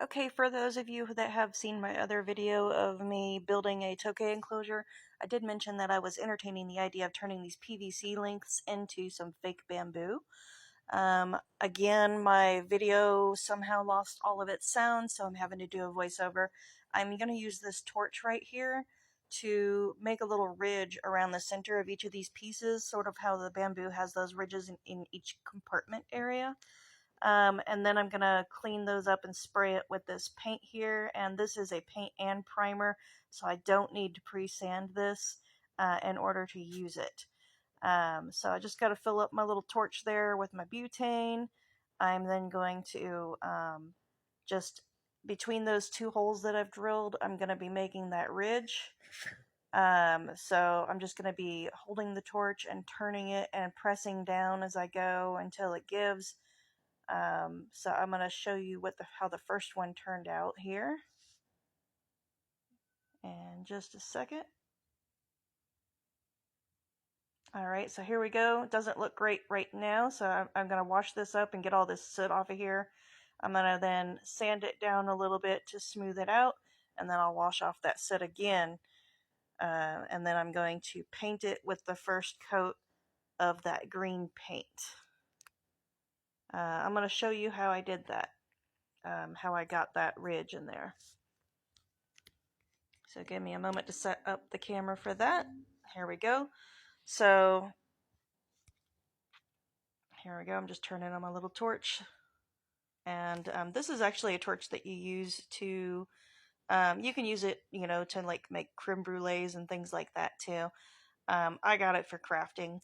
Okay, for those of you that have seen my other video of me building a Tokay enclosure, I did mention that I was entertaining the idea of turning these PVC lengths into some fake bamboo. Again, my video somehow lost all of its sound, so I'm having to do a voiceover. I'm going to use this torch right here to make a little ridge around the center of each of these pieces, sort of how the bamboo has those ridges in each compartment area. And then I'm going to clean those up and spray it with this paint here. And this is a paint and primer, so I don't need to pre-sand this in order to use it. So I just got to fill up my little torch there with my butane. I'm then going to just between those two holes that I've drilled, I'm going to be making that ridge. So I'm just going to be holding the torch and turning it and pressing down as I go until it gives. So I'm going to show you how the first one turned out here in just a second. Alright, so here we go. It doesn't look great right now, so I'm going to wash this up and get all this soot off of here. I'm going to then sand it down a little bit to smooth it out, and then I'll wash off that soot again. And then I'm going to paint it with the first coat of that green paint. I'm going to show you how I did that, how I got that ridge in there. So give me a moment to set up the camera for that. Here we go. So here we go. I'm just turning on my little torch. And this is actually a torch that you use to, you can use it, you know, to like make creme brulees and things like that too. I got it for crafting.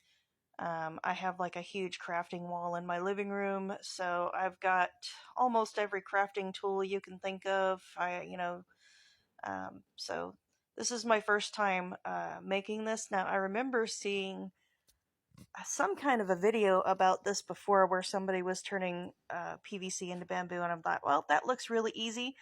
I have like a huge crafting wall in my living room, so I've got almost every crafting tool you can think of. So this is my first time making this. Now I remember seeing some kind of a video about this before where somebody was turning PVC into bamboo, and I thought, well, that looks really easy.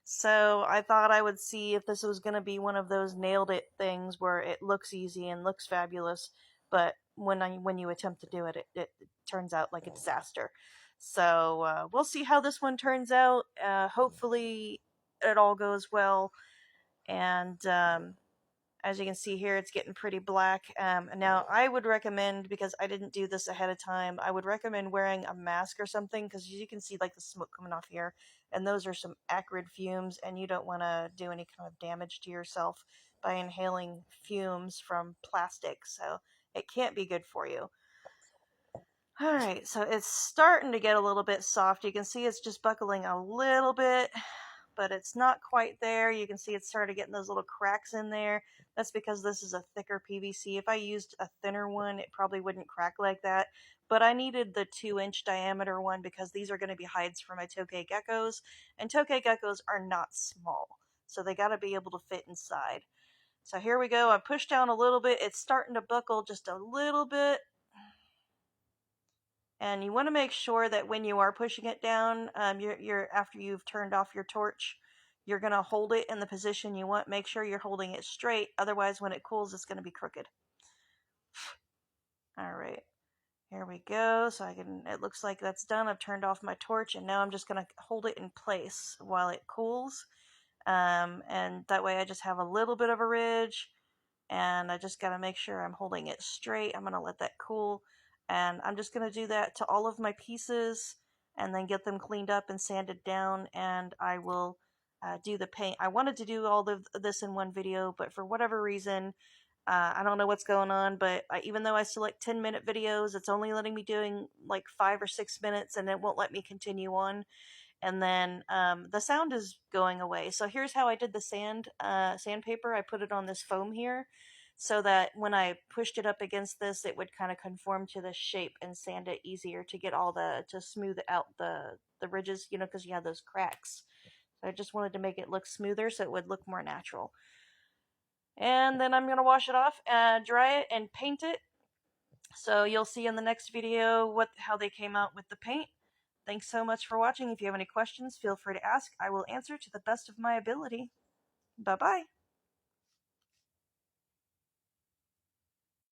So I thought I would see if this was going to be one of those nailed it things where it looks easy and looks fabulous, but when you attempt to do it, it turns out like a disaster. So we'll see how this one turns out. Hopefully it all goes well. And as you can see here, it's getting pretty black. Now, I would recommend, because I didn't do this ahead of time, I would recommend wearing a mask or something, because you can see like the smoke coming off here, and those are some acrid fumes, and you don't want to do any kind of damage to yourself by inhaling fumes from plastic, so it can't be good for you. Alright, so it's starting to get a little bit soft. You can see it's just buckling a little bit, but it's not quite there. You can see it started getting those little cracks in there. That's because this is a thicker PVC. If I used a thinner one, it probably wouldn't crack like that. But I needed the 2-inch diameter one because these are going to be hides for my Tokay geckos. And Tokay geckos are not small, so they got to be able to fit inside. So here we go. I pushed down a little bit. It's starting to buckle just a little bit. And you want to make sure that when you are pushing it down, you're after you've turned off your torch, you're going to hold it in the position you want. Make sure you're holding it straight. Otherwise, when it cools, it's going to be crooked. All right. Here we go. So it looks like that's done. I've turned off my torch, and now I'm just going to hold it in place while it cools. And that way I just have a little bit of a ridge, and I just got to make sure I'm holding it straight. I'm going to let that cool. And I'm just going to do that to all of my pieces and then get them cleaned up and sanded down, and I will do the paint. I wanted to do all of this in one video, but for whatever reason, I don't know what's going on, but even though I select 10-minute videos, it's only letting me doing like 5 or 6 minutes, and it won't let me continue on. And then the sound is going away. So here's how I did the sandpaper. I put it on this foam here, so that when I pushed it up against this, it would kind of conform to the shape and sand it easier to get to smooth out the ridges, you know, because you have those cracks. So I just wanted to make it look smoother so it would look more natural. And then I'm going to wash it off, dry it, and paint it. So you'll see in the next video how they came out with the paint. Thanks so much for watching. If you have any questions, feel free to ask. I will answer to the best of my ability. Bye-bye.